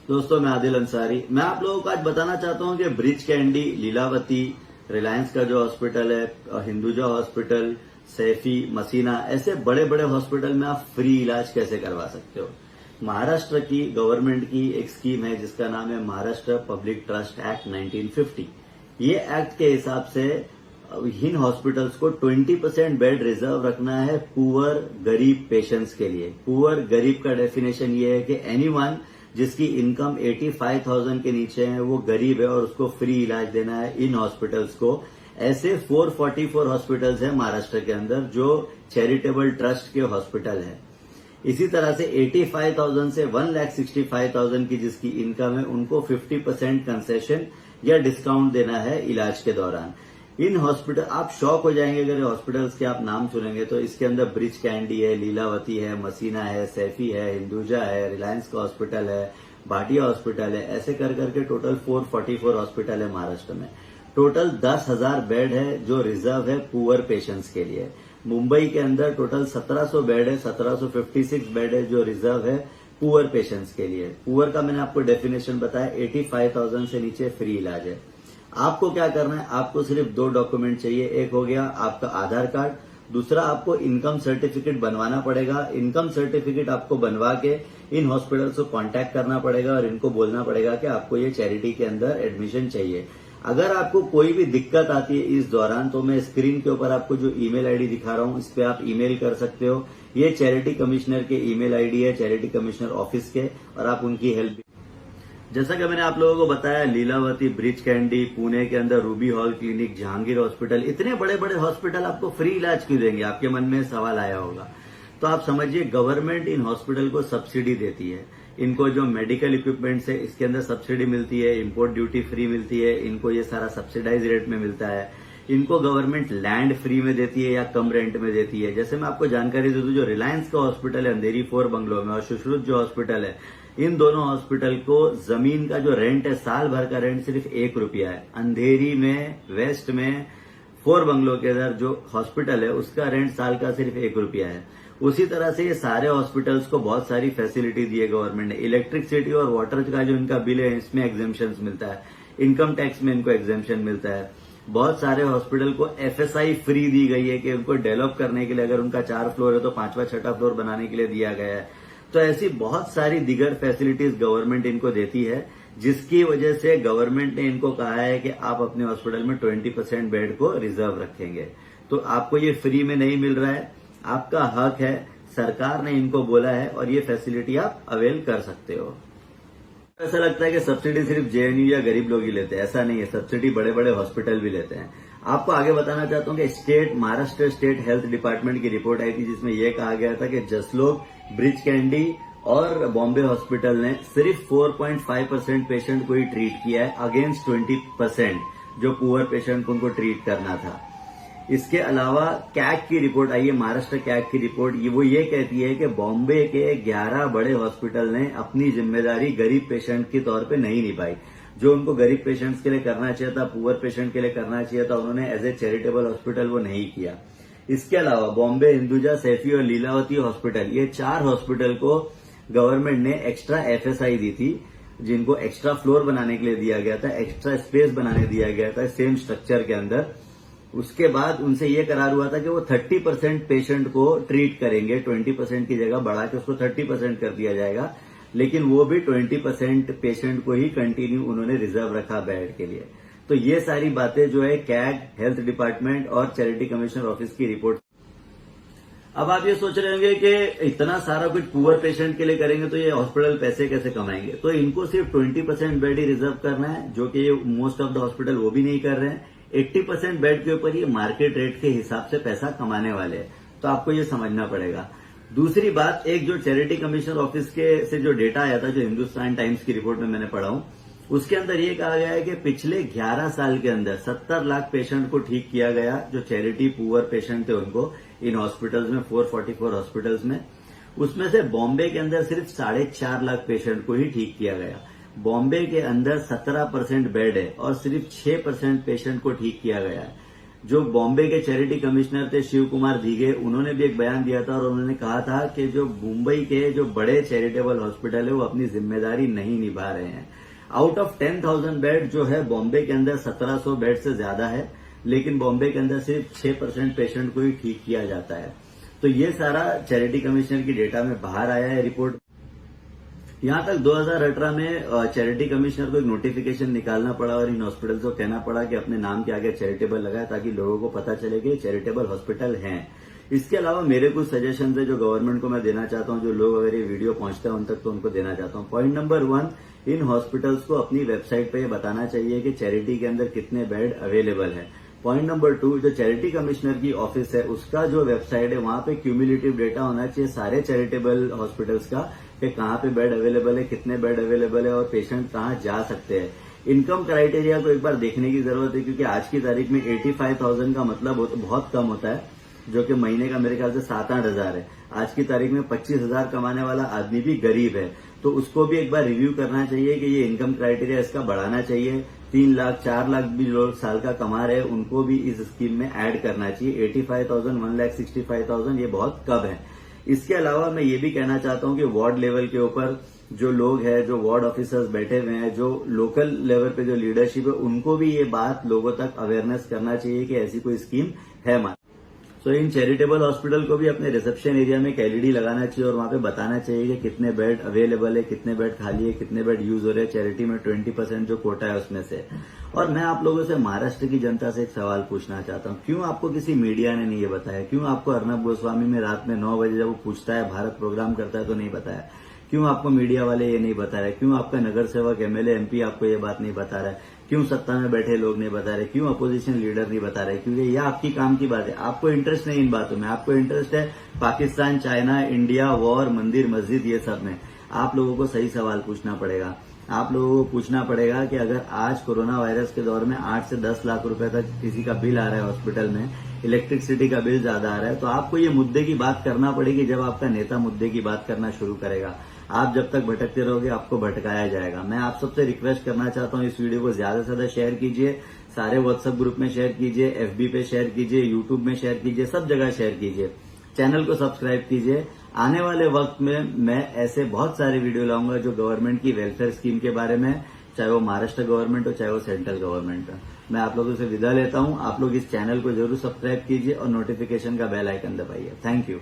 दोस्तों, मैं आदिल अंसारी। मैं आप लोगों को आज बताना चाहता हूं कि ब्रिज कैंडी, लीलावती, रिलायंस का जो हॉस्पिटल है, हिंदुजा हॉस्पिटल, सैफी, मसीना, ऐसे बड़े बड़े हॉस्पिटल में आप फ्री इलाज कैसे करवा सकते हो। महाराष्ट्र की गवर्नमेंट की एक स्कीम है जिसका नाम है महाराष्ट्र पब्लिक ट्रस्ट एक्ट 1950। ये एक्ट के हिसाब से इन हॉस्पिटल्स को 20% बेड रिजर्व रखना है पुअर गरीब पेशेंट्स के लिए। पुअर गरीब का डेफिनेशन ये है कि एनीवन जिसकी इनकम 85,000 के नीचे है वो गरीब है और उसको फ्री इलाज देना है इन हॉस्पिटल्स को। ऐसे 444 हॉस्पिटल्स हैं महाराष्ट्र के अंदर जो चैरिटेबल ट्रस्ट के हॉस्पिटल है। इसी तरह से 85,000 से 1,65,000 की जिसकी इनकम है उनको 50% कंसेशन या डिस्काउंट देना है इलाज के दौरान। इन हॉस्पिटल आप शॉक हो जाएंगे अगर हॉस्पिटल्स के आप नाम सुनेंगे तो इसके अंदर ब्रिज कैंडी है, लीलावती है, मसीना है, सैफी है, हिंदुजा है, रिलायंस का हॉस्पिटल है, भाटिया हॉस्पिटल है। ऐसे कर करके टोटल 444 हॉस्पिटल है महाराष्ट्र में। टोटल 10,000 बेड है जो रिजर्व है पुअर पेशेंट्स के लिए। मुंबई के अंदर टोटल 1700 बेड है, 1756 बेड है जो रिजर्व है पुअर पेशेंट्स के लिए। पुअर का मैंने आपको डेफिनेशन बताया, 85,000 से नीचे फ्री इलाज है। आपको क्या करना है, आपको सिर्फ 2 डॉक्यूमेंट चाहिए। एक हो गया आपका आधार कार्ड, दूसरा आपको इनकम सर्टिफिकेट बनवाना पड़ेगा। इनकम सर्टिफिकेट आपको बनवा के इन हॉस्पिटल्स को कांटेक्ट करना पड़ेगा और इनको बोलना पड़ेगा कि आपको ये चैरिटी के अंदर एडमिशन चाहिए। अगर आपको कोई भी दिक्कत आती है इस दौरान तो मैं स्क्रीन के ऊपर आपको जो ईमेल आईडी दिखा रहा हूं इस पे आप ईमेल कर सकते हो। ये चैरिटी कमिश्नर के ईमेल आईडी है, चैरिटी कमिश्नर ऑफिस के, और आप उनकी हेल्प। जैसा कि मैंने आप लोगों को बताया, लीलावती, ब्रिज कैंडी, पुणे के अंदर Ruby hall clinic, Jahangir hospital, इतने बड़े बड़े हॉस्पिटल आपको फ्री इलाज क्यों देंगे, आपके मन में सवाल आया होगा। तो आप समझिए, गवर्नमेंट इन हॉस्पिटल को सब्सिडी देती है। इनको जो मेडिकल इक्विपमेंट्स है इसके अंदर सब्सिडी मिलती है, इंपोर्ट ड्यूटी फ्री मिलती है, इनको ये सारा सब्सिडाइज रेट में मिलता है। इनको गवर्नमेंट लैंड फ्री में देती है या कम रेंट में देती है। जैसे मैं आपको जानकारी दे दूं, जो रिलायंस का हॉस्पिटल है अंधेरी 4 बंगलो में और सुश्रुत जो हॉस्पिटल है, इन दोनों हॉस्पिटल को जमीन का जो रेंट है, साल भर का रेंट सिर्फ 1 रुपया है। अंधेरी में, वेस्ट में 4 बंगलो के अंदर जो हॉस्पिटल है उसका रेंट साल का सिर्फ 1 रुपया है। उसी तरह से ये सारे हॉस्पिटल्स को बहुत सारी फैसिलिटी दी है गवर्नमेंट ने। इलेक्ट्रिसिटी और वाटर का जो इनका बिल है इसमें एग्जेम्पशन मिलता है, इनकम टैक्स में इनको एग्जेम्पशन मिलता है। बहुत सारे हॉस्पिटल को FSI फ्री दी गई है कि उनको डेवलप करने के लिए, अगर उनका 4 फ्लोर है तो 5वां 6वां फ्लोर बनाने के लिए दिया गया है। तो ऐसी बहुत सारी दिगर फैसिलिटीज गवर्नमेंट इनको देती है, जिसकी वजह से गवर्नमेंट ने इनको कहा है कि आप अपने हॉस्पिटल में 20% बेड को रिजर्व रखेंगे। तो आपको ये फ्री में नहीं मिल रहा है, आपका हक है, सरकार ने इनको बोला है और ये फैसिलिटी आप अवेल कर सकते हो। ऐसा लगता है कि सब्सिडी सिर्फ JNU या गरीब लोग ही लेते हैं, ऐसा नहीं है। सब्सिडी बड़े बड़े हॉस्पिटल भी लेते हैं। आपको आगे बताना चाहता हूं कि महाराष्ट्र स्टेट हेल्थ डिपार्टमेंट की रिपोर्ट आई थी जिसमें यह कहा गया था कि जसलोक, ब्रिज कैंडी और बॉम्बे हॉस्पिटल ने सिर्फ 4.5% पेशेंट को ही ट्रीट किया है, अगेंस्ट 20% जो पुअर पेशेंट को उनको ट्रीट करना था। इसके अलावा कैग की रिपोर्ट आई है, महाराष्ट्र कैग की रिपोर्ट, वो ये कहती है कि बॉम्बे के 11 बड़े हॉस्पिटल ने अपनी जिम्मेदारी गरीब पेशेंट के तौर पे नहीं निभाई। जो उनको गरीब पेशेंट्स के लिए करना चाहिए था, पुअर पेशेंट के लिए करना चाहिए था, उन्होंने एज ए चैरिटेबल हॉस्पिटल वो नहीं किया। इसके अलावा बॉम्बे, हिंदुजा, सैफी और लीलावती हॉस्पिटल, ये 4 हॉस्पिटल को गवर्नमेंट ने एक्स्ट्रा FSI दी थी, जिनको एक्स्ट्रा फ्लोर बनाने के लिए दिया गया था, एक्स्ट्रा स्पेस बनाने दिया गया था सेम स्ट्रक्चर के अंदर। उसके बाद उनसे ये करार हुआ था कि वो 30% पेशेंट को ट्रीट करेंगे, 20% की जगह बढ़ा के उसको 30% कर दिया जाएगा, लेकिन वो भी 20% पेशेंट को ही कंटिन्यू उन्होंने रिजर्व रखा बेड के लिए। तो ये सारी बातें जो है कैग, हेल्थ डिपार्टमेंट और चैरिटी कमिश्नर ऑफिस की रिपोर्ट। अब आप ये सोच रहे होंगे कि इतना सारा कुछ पुअर पेशेंट के लिए करेंगे तो ये हॉस्पिटल पैसे कैसे कमाएंगे। तो इनको सिर्फ 20% बेड ही रिजर्व करना है, जो कि मोस्ट ऑफ द हॉस्पिटल वो भी नहीं कर रहे हैं। 80% बेड के ऊपर ये मार्केट रेट के हिसाब से पैसा कमाने वाले हैं, तो आपको ये समझना पड़ेगा। दूसरी बात, एक जो चैरिटी कमिश्नर ऑफिस के से जो डेटा आया था, जो हिंदुस्तान टाइम्स की रिपोर्ट में मैंने पढ़ा हूं, उसके अंदर ये कहा गया है कि पिछले 11 साल के अंदर 70 लाख पेशेंट को ठीक किया गया, जो चैरिटी पुअर पेशेंट थे उनको इन हॉस्पिटल्स में, 444 हॉस्पिटल्स में। उसमें से बॉम्बे के अंदर सिर्फ 4.5 लाख पेशेंट को ही ठीक किया गया। बॉम्बे के अंदर 17% बेड है और सिर्फ 6% पेशेंट को ठीक किया गया है। जो बॉम्बे के चैरिटी कमिश्नर थे शिव कुमार दीघे, उन्होंने भी एक बयान दिया था और उन्होंने कहा था कि जो मुंबई के जो बड़े चैरिटेबल हॉस्पिटल है वो अपनी जिम्मेदारी नहीं निभा रहे हैं। आउट ऑफ 10,000 बेड जो है बॉम्बे के अंदर 1700 बेड से ज्यादा है, लेकिन बॉम्बे के अंदर सिर्फ 6% पेशेंट को ही ठीक किया जाता है। तो ये सारा चैरिटी कमिश्नर की डेटा में बाहर आया है रिपोर्ट। यहां तक 2018 में चैरिटी कमिश्नर को एक नोटिफिकेशन निकालना पड़ा और इन हॉस्पिटल्स को कहना पड़ा कि अपने नाम के आगे चैरिटेबल लगाए ताकि लोगों को पता चले कि चैरिटेबल हॉस्पिटल हैं। इसके अलावा मेरे कुछ सजेशन है जो गवर्नमेंट को मैं देना चाहता हूं, जो लोग अगर ये वीडियो पहुंचता है उन तक तो उनको देना चाहता हूं। पॉइंट नंबर 1, इन हॉस्पिटल्स को अपनी वेबसाइट पे ये बताना चाहिए कि चैरिटी के अंदर कितने बेड अवेलेबल है। पॉइंट नंबर 2, जो चैरिटी कमिश्नर की ऑफिस है उसका जो वेबसाइट है वहां पे क्यूमुलेटिव डेटा होना चाहिए सारे चैरिटेबल हॉस्पिटल्स का कि कहां पे बेड अवेलेबल है, कितने बेड अवेलेबल है और पेशेंट कहां जा सकते हैं। इनकम क्राइटेरिया को एक बार देखने की जरूरत है, क्योंकि आज की तारीख में 85,000 का मतलब बहुत कम होता है, जो कि महीने का मेरे ख्याल से 7-8 हजार है। आज की तारीख में 25,000 कमाने वाला आदमी भी गरीब है, तो उसको भी एक बार रिव्यू करना चाहिए कि ये इनकम क्राइटेरिया इसका बढ़ाना चाहिए। 3 लाख 4 लाख भी लोग साल का कमा रहे हैं, उनको भी इस स्कीम में ऐड करना चाहिए। 85,000 1,65,000 ये बहुत कम है। इसके अलावा मैं ये भी कहना चाहता हूं कि वार्ड लेवल के ऊपर जो लोग हैं, जो वार्ड ऑफिसर्स बैठे हुए हैं, जो लोकल लेवल पे जो लीडरशिप है, उनको भी ये बात लोगों तक अवेयरनेस करना चाहिए कि ऐसी कोई स्कीम है। तो इन चैरिटेबल हॉस्पिटल को भी अपने रिसेप्शन एरिया में एक एलईडी लगाना चाहिए और वहां पे बताना चाहिए कि कितने बेड अवेलेबल है, कितने बेड खाली है, कितने बेड यूज हो रहे हैं। चैरिटी में 20% जो कोटा है उसमें से। और मैं आप लोगों से महाराष्ट्र की जनता से एक सवाल पूछना चाहता हूं, क्यों आपको किसी मीडिया ने नहीं ये बताया? क्यों आपको अर्नब गोस्वामी में रात में 9 बजे जब वो पूछता है, भारत प्रोग्राम करता है तो नहीं बताया? क्यों आपको मीडिया वाले ये नहीं बता रहे? क्यों आपका नगर सेवक एमएलए एमपी आपको ये बात नहीं बता रहा है? क्यों सत्ता में बैठे लोग नहीं बता रहे? क्यों अपोजिशन लीडर नहीं बता रहे? क्योंकि यह आपकी काम की बात है। आपको इंटरेस्ट नहीं इन बातों में, आपको इंटरेस्ट है पाकिस्तान, चाइना, इंडिया, वॉर, मंदिर, मस्जिद, ये सब में। आप लोगों को सही सवाल पूछना पड़ेगा। आप लोगों को पूछना पड़ेगा कि अगर आज कोरोना वायरस के दौर में 8 से 10 लाख रुपए तक किसी का बिल आ रहा है हॉस्पिटल में, इलेक्ट्रिसिटी का बिल ज्यादा आ रहा है, तो आपको ये मुद्दे की बात करना पड़ेगी जब आपका नेता मुद्दे की बात करना शुरू करेगा। आप जब तक भटकते रहोगे आपको भटकाया जाएगा। मैं आप सबसे रिक्वेस्ट करना चाहता हूं, इस वीडियो को ज्यादा से ज्यादा शेयर कीजिए, सारे व्हाट्सएप ग्रुप में शेयर कीजिए, एफबी पे शेयर कीजिए, यूट्यूब में शेयर कीजिए, सब जगह शेयर कीजिए। चैनल को सब्सक्राइब कीजिए। आने वाले वक्त में मैं ऐसे बहुत सारे वीडियो लाऊंगा जो गवर्नमेंट की वेलफेयर स्कीम के बारे में, चाहे वो महाराष्ट्र गवर्नमेंट हो, चाहे वो सेंट्रल गवर्नमेंट हो। मैं आप लोगों से विदा लेता हूं। आप लोग इस चैनल को जरूर सब्सक्राइब कीजिए और नोटिफिकेशन का बेल आइकन दबाइए। Thank you.